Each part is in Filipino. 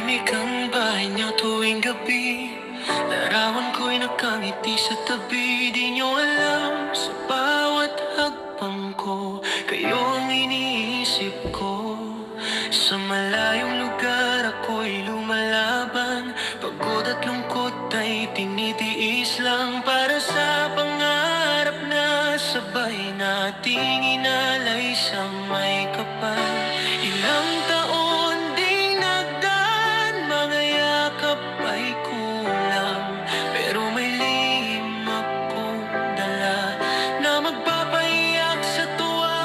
Tahimik ang bahay niyo tuwing gabi. Larawan ko'y nakangiti sa tabi. Di niyo alam sa bawat hakbang ko, kayo ang iniisip ko. Sa malayong lugar ako'y lumalaban. Pagod at lungkot ay tinitiis lang, para sa pangarap na sabay nating inalay sa may kapal. Ilang taon ding nagdaan, mga yakap ay kulang, pero may lihim akong dala na magpapayak sa tuwa.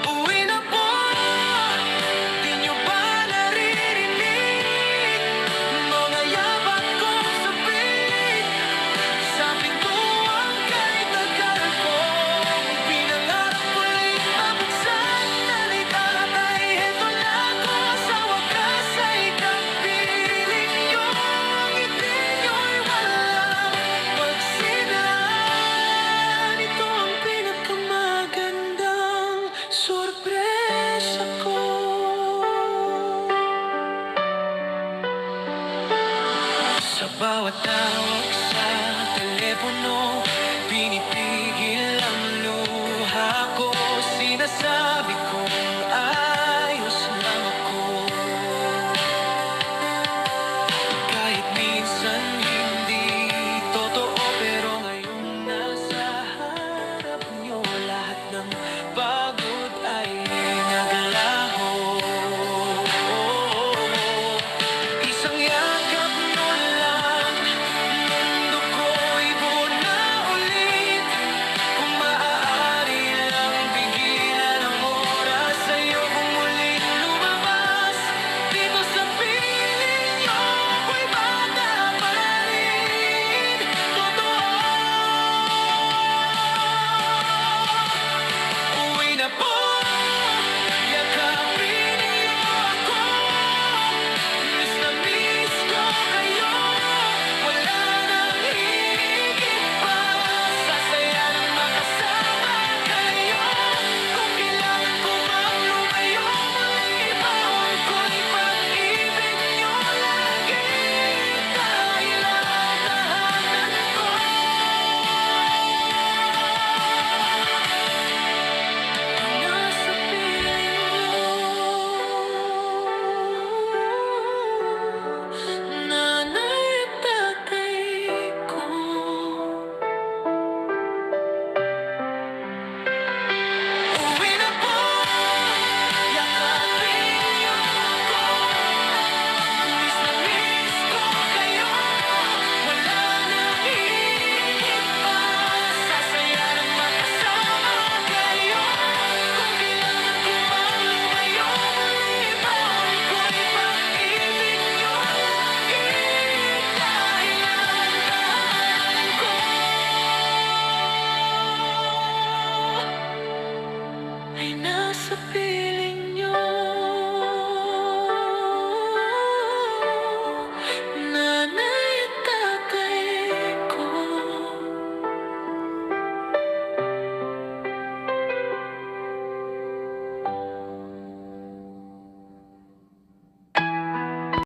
Uwi na po, di niyo ba naririnig mga yapak kong sabik sa pintuang kahit tagal ko? Pinangarap ko'y mabuksan, nalitala eto na ako. Sa wakas ay kapiling niyo, ang ngiti niyo'y walang pagsinlan. Ito ang pinakamagandang sorpresa ko. Sa bawat tao